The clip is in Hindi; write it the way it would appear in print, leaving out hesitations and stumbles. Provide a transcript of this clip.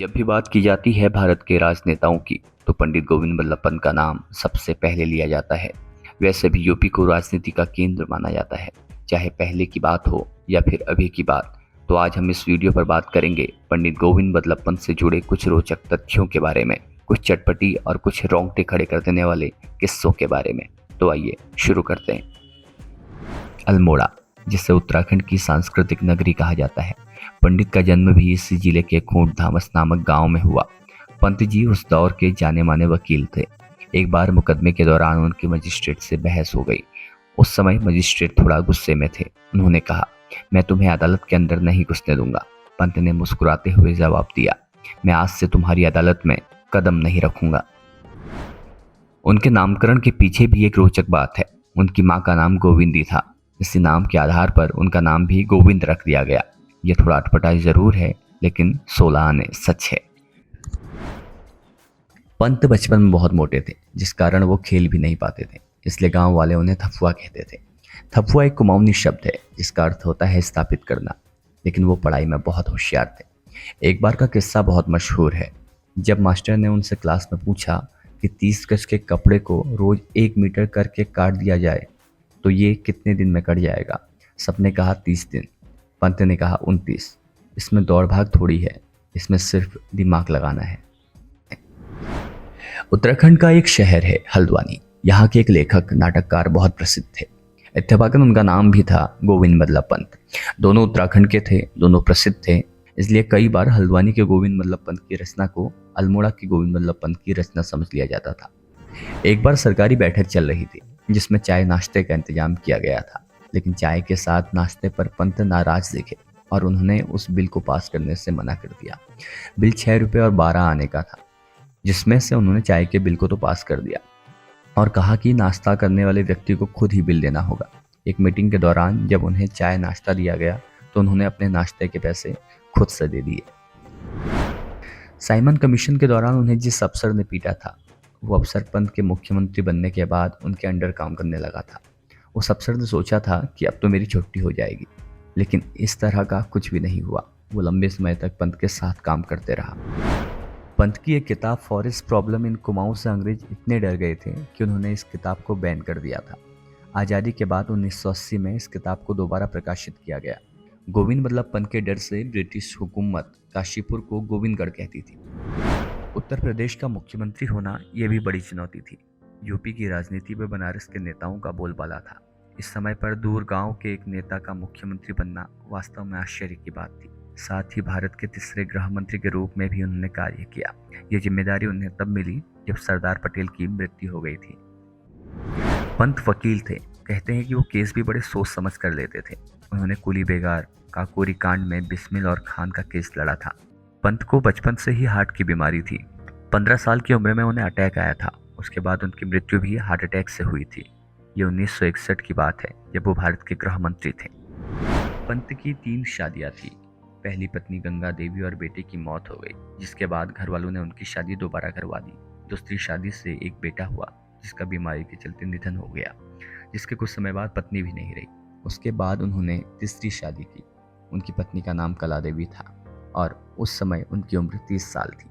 जब भी बात की जाती है भारत के राजनेताओं की तो पंडित गोविंद बल्लभ पंत का नाम सबसे पहले लिया जाता है। वैसे भी यूपी को राजनीति का केंद्र माना जाता है, चाहे पहले की बात हो या फिर अभी की बात। तो आज हम इस वीडियो पर बात करेंगे पंडित गोविंद बल्लभ पंत से जुड़े कुछ रोचक तथ्यों के बारे में, कुछ चटपटी और कुछ रोंगटे खड़े कर देने वाले किस्सों के बारे में। तो आइए शुरू करते हैं। अल्मोड़ा, जिसे उत्तराखंड की सांस्कृतिक नगरी कहा जाता है, पंडित का जन्म भी इसी जिले के खूंट धामस नामक गांव में हुआ। पंत जी उस दौर के जाने माने वकील थे। एक बार मुकदमे के दौरान उनकी मजिस्ट्रेट से बहस हो गई। उस समय मजिस्ट्रेट थोड़ा गुस्से में थे। उन्होंने कहा, मैं तुम्हें अदालत के अंदर नहीं घुसने दूंगा। पंत ने मुस्कुराते हुए जवाब दिया, मैं आज से तुम्हारी अदालत में कदम नहीं रखूंगा। उनके नामकरण के पीछे भी एक रोचक बात है। उनकी मां का नाम गोविंदी था। इसी नाम के आधार पर उनका नाम भी गोविंद रख दिया गया। यह थोड़ा अटपटा जरूर है, लेकिन 16 आने सच है। पंत बचपन में बहुत मोटे थे, जिस कारण वो खेल भी नहीं पाते थे, इसलिए गांव वाले उन्हें थफुआ कहते थे। थफुआ एक कुमाऊनी शब्द है जिसका अर्थ होता है स्थापित करना, लेकिन वो पढ़ाई में बहुत होशियार थे। एक बार का किस्सा बहुत मशहूर है। जब मास्टर ने उनसे क्लास में पूछा कि 30 गज के कपड़े को रोज 1 मीटर करके काट दिया जाए तो ये कितने दिन में कट जाएगा। सबने कहा 30 दिन। पंत ने कहा 29। इसमें दौड़ भाग थोड़ी है, इसमें सिर्फ दिमाग लगाना है। उत्तराखंड का एक शहर है हल्द्वानी। यहाँ के एक लेखक नाटककार बहुत प्रसिद्ध थे। इत्तेफाकन उनका नाम भी था गोविंद बल्लभ पंत। दोनों उत्तराखंड के थे, दोनों प्रसिद्ध थे, इसलिए कई बार हल्द्वानी के गोविंद बल्लभ पंत की रचना को अल्मोड़ा की गोविंद बल्लभ पंत की रचना समझ लिया जाता था। एक बार सरकारी बैठक चल रही थी जिसमें चाय नाश्ते का इंतजाम किया गया था, लेकिन चाय के साथ नाश्ते पर पंत नाराज दिखे और उन्होंने उस बिल को पास करने से मना कर दिया। बिल 6 रुपये और 12 आने का था, जिसमें से उन्होंने चाय के बिल को तो पास कर दिया और कहा कि नाश्ता करने वाले व्यक्ति को खुद ही बिल देना होगा। एक मीटिंग के दौरान जब उन्हें चाय नाश्ता दिया गया तो उन्होंने अपने नाश्ते के पैसे खुद से दे दिए। साइमन कमीशन के दौरान उन्हें जिस अफसर ने पीटा था, वो अफसर पंत के मुख्यमंत्री बनने के बाद उनके अंडर काम करने लगा था। उस अफसर ने सोचा था कि अब तो मेरी छुट्टी हो जाएगी, लेकिन इस तरह का कुछ भी नहीं हुआ। वो लंबे समय तक पंत के साथ काम करते रहा। पंत की एक किताब फॉरेस्ट प्रॉब्लम इन कुमाऊं से अंग्रेज इतने डर गए थे कि उन्होंने इस किताब को बैन कर दिया था। आज़ादी के बाद 1980 में इस किताब को दोबारा प्रकाशित किया गया। गोविंद बल्लभ पंत के डर से ब्रिटिश हुकूमत काशीपुर को गोविंदगढ़ कहती थी। उत्तर प्रदेश का मुख्यमंत्री होना यह भी बड़ी चुनौती थी। यूपी की राजनीति में बनारस के नेताओं का बोलबाला था। इस समय पर दूर गांव के एक नेता का मुख्यमंत्री बनना वास्तव में आश्चर्य की बात थी। साथ ही भारत के तीसरे गृह मंत्री के रूप में भी उन्होंने कार्य किया। यह जिम्मेदारी उन्हें तब मिली जब सरदार पटेल की मृत्यु हो गई थी। पंत वकील थे। कहते हैं कि वो केस भी बड़े सोच समझ कर लेते थे। उन्होंने कुली बेगार काकोरी कांड में बिस्मिल और खान का केस लड़ा था। पंत को बचपन से ही हार्ट की बीमारी थी। 15 साल की उम्र में उन्हें अटैक आया था। उसके बाद उनकी मृत्यु भी हार्ट अटैक से हुई थी। ये 1961 की बात है, जब वो भारत के गृह मंत्री थे। पंत की 3 शादियां थी। पहली पत्नी गंगा देवी और बेटे की मौत हो गई, जिसके बाद घर वालों ने उनकी शादी दोबारा करवा दी। दूसरी शादी से एक बेटा हुआ, जिसका बीमारी के चलते निधन हो गया, जिसके कुछ समय बाद पत्नी भी नहीं रही। उसके बाद उन्होंने तीसरी शादी की। उनकी पत्नी का नाम कला देवी था और उस समय उनकी उम्र 30 साल थी।